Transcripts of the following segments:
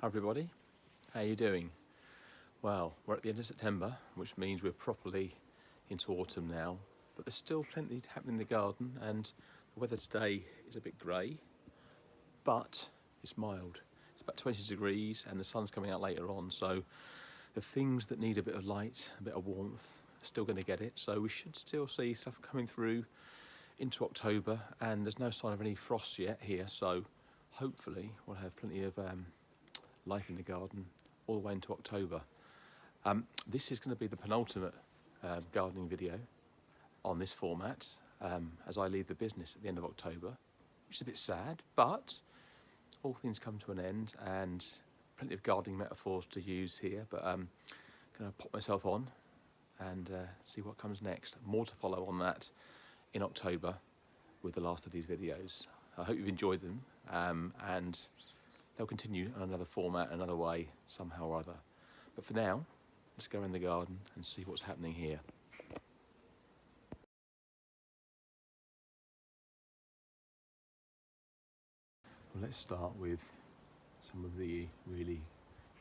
Hi everybody, how are you doing? Well, we're at the end of September, which means we're properly into autumn now, but there's still plenty to happen in the garden, and the weather today is a bit grey, but it's mild. It's about 20 degrees and the sun's coming out later on, so the things that need a bit of light, a bit of warmth, are still going to get it, so we should still see stuff coming through into October, and there's no sign of any frost yet here, so hopefully we'll have plenty of life in the garden all the way into October. This is going to be the penultimate gardening video on this format as I leave the business at the end of October, which is a bit sad, but all things come to an end and plenty of gardening metaphors to use here, but I'm going to pop myself on and see what comes next. More to follow on that in October with the last of these videos. I hope you've enjoyed them and they'll continue on another format, another way, somehow or other. But for now, let's go around the garden and see what's happening here. Well, let's start with some of the really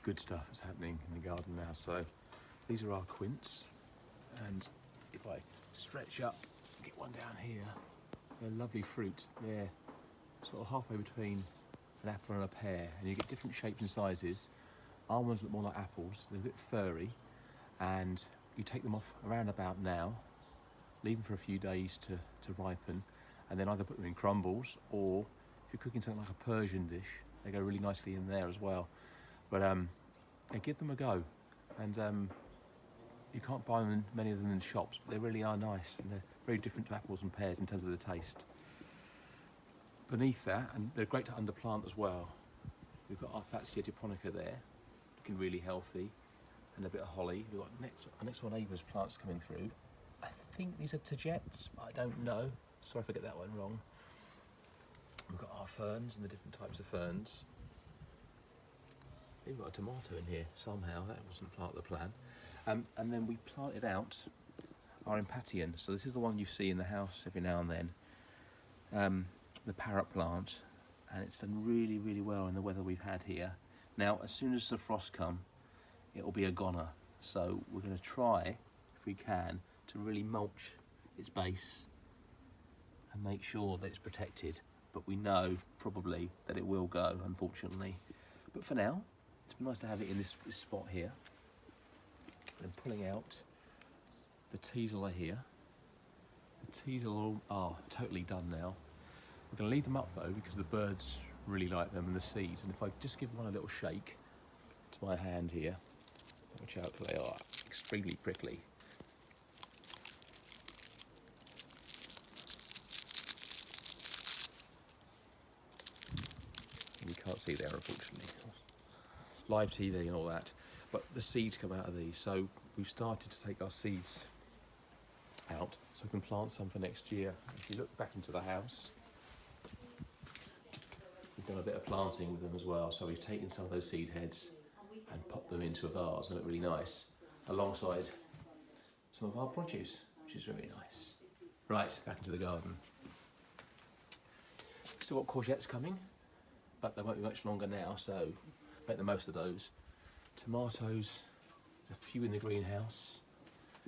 good stuff that's happening in the garden now. So these are our quince, and if I stretch up, get one down here, they're lovely fruit. They're sort of halfway between an apple and a pear, and you get different shapes and sizes. Almonds look more like apples, they're a bit furry, and you take them off around about now, leave them for a few days to ripen, and then either put them in crumbles, or if you're cooking something like a Persian dish, they go really nicely in there as well. But give them a go, and you can't buy them, many of them in shops, but they really are nice, and they're very different to apples and pears in terms of the taste. Beneath that, and they're great to underplant as well, we've got our Fatsia japonica there, looking really healthy, and a bit of holly. We've got our next door neighbour's plants coming through. I think these are Tagetes, but I don't know. Sorry if I get that one wrong. We've got our ferns and the different types of ferns. We've got a tomato in here somehow, that wasn't part of the plan. And then we planted out our Impatiens. So this is the one you see in the house every now and then. The parrot plant, and it's done really, really well in the weather we've had here. Now, as soon as the frost come, it'll be a goner. So we're going to try, if we can, to really mulch its base and make sure that it's protected. But we know probably that it will go, unfortunately. But for now, it's been nice to have it in this spot here. And pulling out the teasel here. The teasel are totally done now. We're going to leave them up though, because the birds really like them, and the seeds. And if I just give one a little shake to my hand here, watch out, because they are extremely prickly. You can't see there, unfortunately. Live TV and all that. But the seeds come out of these, so we've started to take our seeds out, so we can plant some for next year. If you look back into the house, we've done a bit of planting with them as well, so we've taken some of those seed heads and popped them into a vase, and they look really nice, alongside some of our produce, which is really nice. Right, back into the garden. Still got courgettes coming, but they won't be much longer now, so make the most of those. Tomatoes, there's a few in the greenhouse.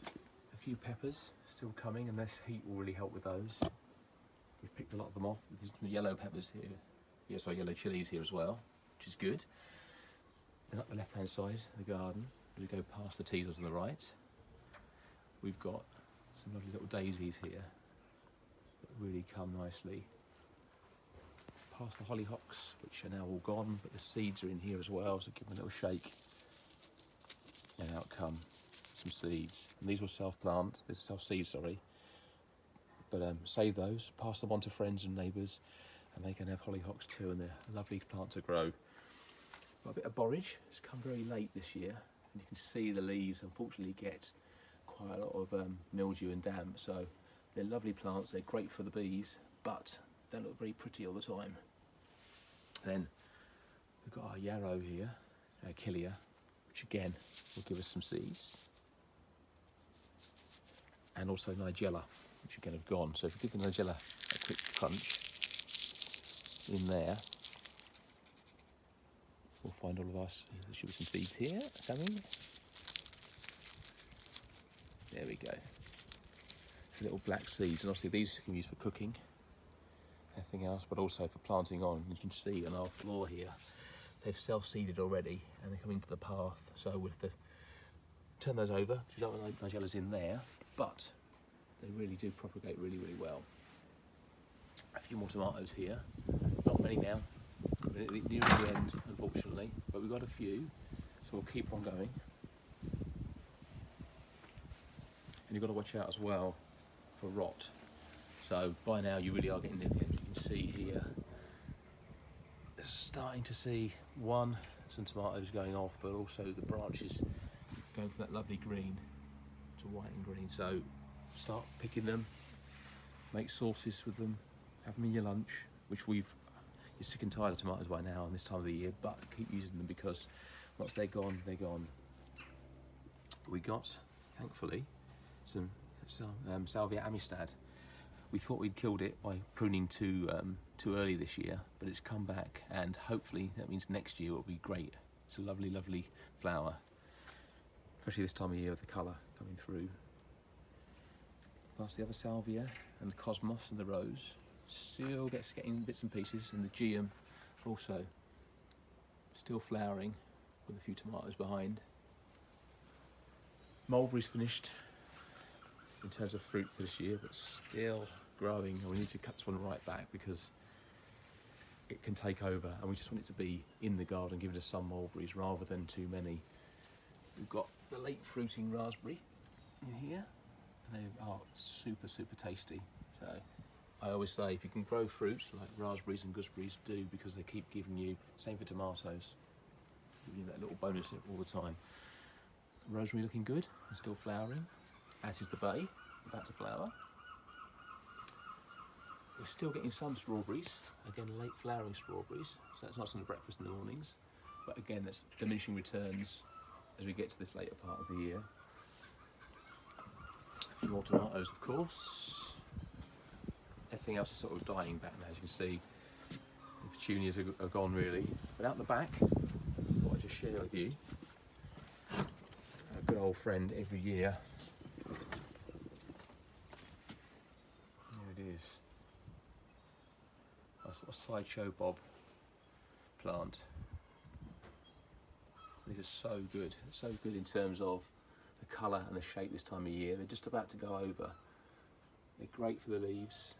A few peppers still coming, and this heat will really help with those. We've picked a lot of them off. There's some yellow peppers here. Yes, yeah, yellow chilies here as well, which is good. Then up the left-hand side of the garden, we go past the teasel to the right. We've got some lovely little daisies here that really come nicely. Past the hollyhocks, which are now all gone, but the seeds are in here as well, so give them a little shake. And out come some seeds. And these will self-plant, this is self-seed, sorry. But save those, pass them on to friends and neighbours, and they can have hollyhocks too, and they're a lovely plant to grow. Got a bit of borage. It's come very late this year, and you can see the leaves unfortunately get quite a lot of mildew and damp, so they're lovely plants, they're great for the bees, but don't look very pretty all the time. Then we've got our yarrow here, Achillea, which again will give us some seeds, and also Nigella, which again have gone. So if you give the Nigella a quick crunch in there, We'll find all of us. There should be some seeds here coming. There we go. Little black seeds, and obviously these can be used for cooking, nothing else, but also for planting on. You can see on our floor here, they've self-seeded already, and they're coming to the path. So with the turn those over, because we don't want Nigellas in there, but they really do propagate really, really well. A few more tomatoes here, not many now. We're near the end, unfortunately, but we've got a few, so we'll keep on going. And you've got to watch out as well for rot. So by now you really are getting near the end. You can see here, starting to see some tomatoes going off, but also the branches going from that lovely green to white and green. So start picking them, make sauces with them, have them in your lunch, which you're sick and tired of tomatoes by now in this time of the year, but keep using them because once they're gone, they're gone. We got, thankfully, some Salvia amistad. We thought we'd killed it by pruning too early this year, but it's come back, and hopefully that means next year will be great. It's a lovely, lovely flower, especially this time of year with the colour coming through. Plus the other Salvia and the Cosmos and the Rose still getting bits and pieces, and the Geum also still flowering with a few tomatoes behind. Mulberry's finished in terms of fruit for this year, but still growing, and we need to cut this one right back because it can take over, and we just want it to be in the garden, giving us some mulberries rather than too many. We've got the late fruiting raspberry in here, and they are super, super tasty. So I always say, if you can grow fruits like raspberries and gooseberries, do, because they keep giving you, same for tomatoes, giving you that little bonus all the time. Rosemary looking good and still flowering, as is the bay, about to flower. We're still getting some strawberries, again late flowering strawberries, so that's nice on the breakfast in the mornings, but again that's diminishing returns as we get to this later part of the year. A few more tomatoes, of course. Everything else is sort of dying back now, as you can see. The petunias are gone really, but out the back, I thought I'd just share with you a good old friend every year. There it is. A sort of sideshow bob plant. These are so good in terms of the colour and the shape this time of year. They're just about to go over. They're great for the leaves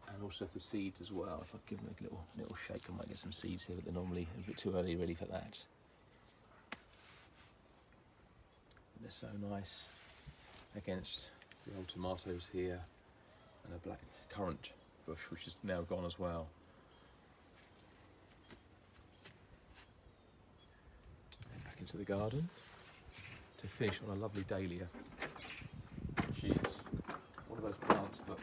and also for seeds as well. If I give them a little shake, I might get some seeds here, but they're normally a bit too early really for that. They're so nice against the old tomatoes here and a black currant bush which is now gone as well. And back into the garden to finish on a lovely dahlia, which is one of those plants that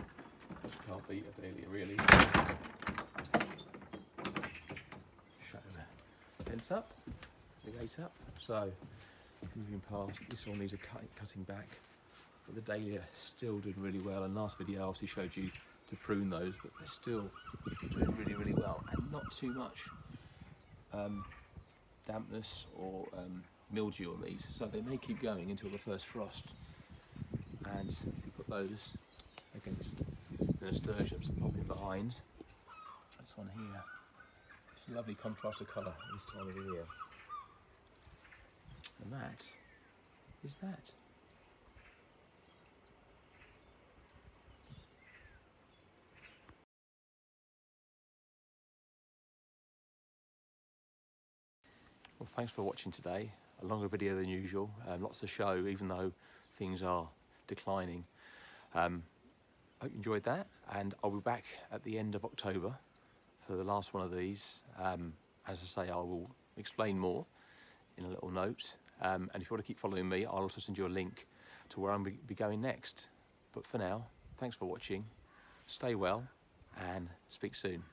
just can't beat a dahlia really. Shut the fence up, the gate up, so moving past, this one needs a cutting back, but the dahlia still doing really well, and last video I obviously showed you to prune those, but they're still doing really, really well, and not too much dampness or mildew on these, so they may keep going until the first frost. And if you put those against the nasturtiums popping behind, this one here, it's a lovely contrast of colour this time of the year. And that is that. Well, thanks for watching today. A longer video than usual, lots to show even though things are declining. Hope you enjoyed that, and I'll be back at the end of October for the last one of these. As I say, I will explain more in a little note, and if you want to keep following me, I'll also send you a link to where I'm be going next. But for now, thanks for watching, stay well, and speak soon.